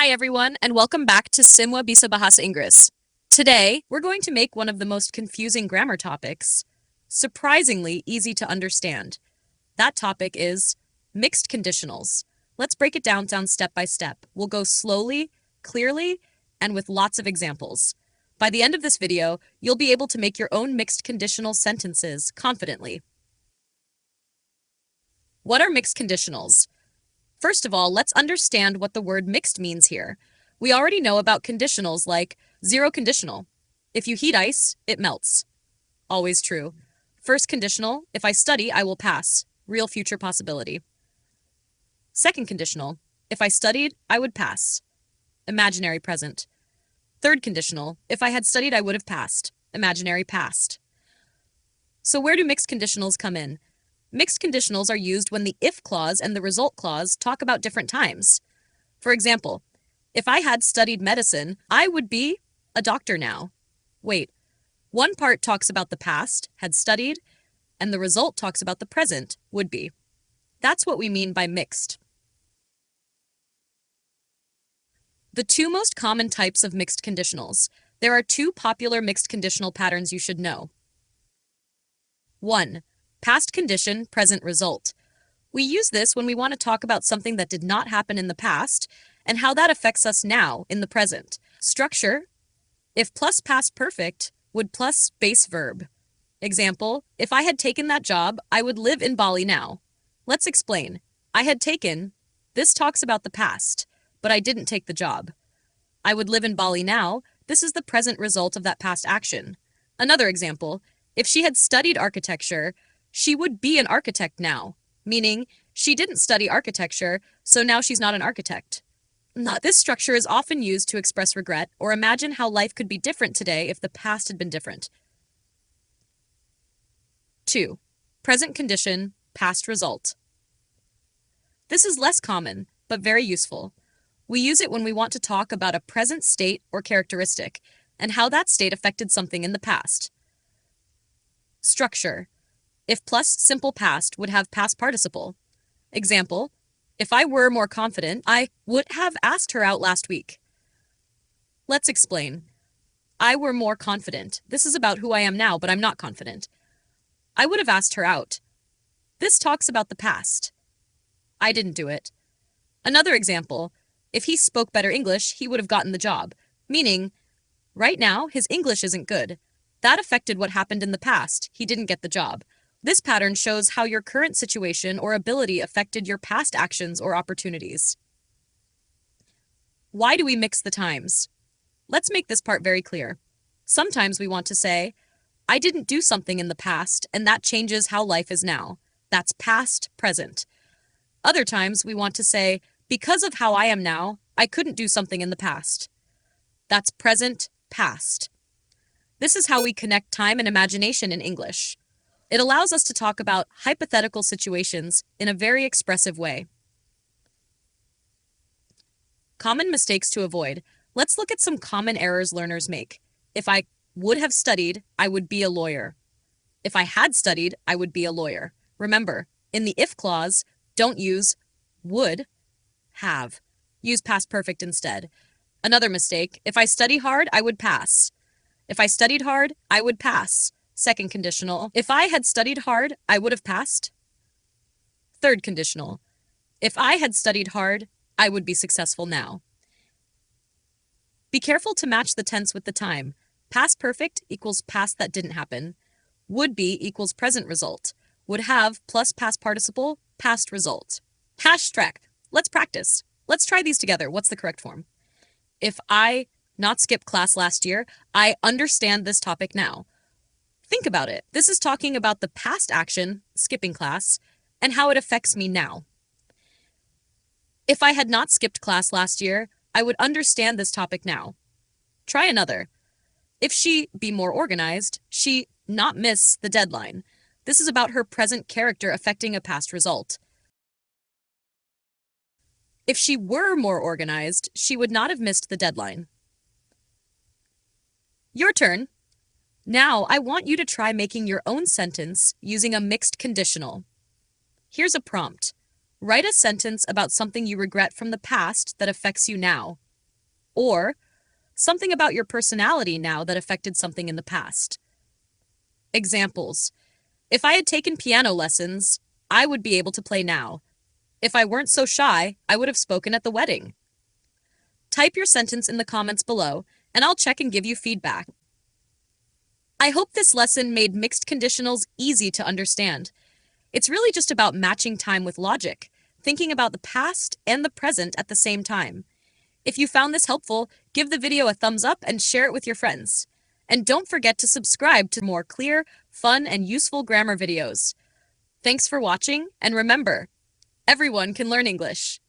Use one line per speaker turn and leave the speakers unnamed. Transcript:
Hi everyone, and welcome back to Semua Bisa Bahasa Inggris. Today, we're going to make one of the most confusing grammar topics surprisingly easy to understand. That topic is mixed conditionals. Let's break it down step by step. We'll go slowly, clearly, and with lots of examples. By the end of this video, you'll be able to make your own mixed conditional sentences confidently. What are mixed conditionals? First of all, let's understand what the word mixed means here. We already know about conditionals like zero conditional. If you heat ice, it melts. Always true. First conditional, if I study, I will pass. Real future possibility. Second conditional, if I studied, I would pass. Imaginary present. Third conditional, if I had studied, I would have passed. Imaginary past. So where do mixed conditionals come in? Mixed conditionals are used when the if clause and the result clause talk about different times. For example, if I had studied medicine, I would be a doctor now. Wait, one part talks about the past, had studied, and the result talks about the present, would be. That's what we mean by mixed. The two most common types of mixed conditionals. There are two popular mixed conditional patterns you should know. 1. Past condition, present result. We use this when we want to talk about something that did not happen in the past and how that affects us now in the present. Structure, if plus past perfect, would plus base verb. Example, if I had taken that job, I would live in Bali now. Let's explain. I had taken, this talks about the past, but I didn't take the job. I would live in Bali now, this is the present result of that past action. Another example, if she had studied architecture, she would be an architect now, meaning she didn't study architecture, so now she's not an architect. This structure is often used to express regret or imagine how life could be different today if the past had been different. 2. Present condition, past result. This is less common, but very useful. We use it when we want to talk about a present state or characteristic and how that state affected something in the past. Structure. If plus simple past would have past participle. Example, if I were more confident, I would have asked her out last week. Let's explain. I were more confident. This is about who I am now, but I'm not confident. I would have asked her out. This talks about the past. I didn't do it. Another example, if he spoke better English, he would have gotten the job. Meaning, right now, his English isn't good. That affected what happened in the past. He didn't get the job. This pattern shows how your current situation or ability affected your past actions or opportunities. Why do we mix the times? Let's make this part very clear. Sometimes we want to say, I didn't do something in the past, and that changes how life is now. That's past, present. Other times we want to say, because of how I am now, I couldn't do something in the past. That's present, past. This is how we connect time and imagination in English. It allows us to talk about hypothetical situations in a very expressive way. Common mistakes to avoid. Let's look at some common errors learners make. If I would have studied, I would be a lawyer. If I had studied, I would be a lawyer. Remember, in the if clause, don't use would, have. Use past perfect instead. Another mistake, if I study hard, I would pass. If I studied hard, I would pass. Second conditional, if I had studied hard, I would have passed. Third conditional, if I had studied hard, I would be successful now. Be careful to match the tense with the time. Past perfect equals past that didn't happen. Would be equals present result. Would have plus past participle, past result. Hashtag. Let's practice. Let's try these together. What's the correct form? If I not skipped class last year, I understand this topic now. Think about it. This is talking about the past action, skipping class, and how it affects me now. If I had not skipped class last year, I would understand this topic now. Try another. If she be more organized, she not miss the deadline. This is about her present character affecting a past result. If she were more organized, she would not have missed the deadline. Your turn. Now, I want you to try making your own sentence using a mixed conditional. Here's a prompt. Write a sentence about something you regret from the past that affects you now. or something about your personality now that affected something in the past. Examples: if I had taken piano lessons, I would be able to play now. If I weren't so shy, I would have spoken at the wedding. Type your sentence in the comments below, and I'll check and give you feedback. I hope this lesson made mixed conditionals easy to understand. It's really just about matching time with logic, thinking about the past and the present at the same time. If you found this helpful, give the video a thumbs up and share it with your friends. And don't forget to subscribe to more clear, fun, and useful grammar videos. Thanks for watching, and remember, everyone can learn English.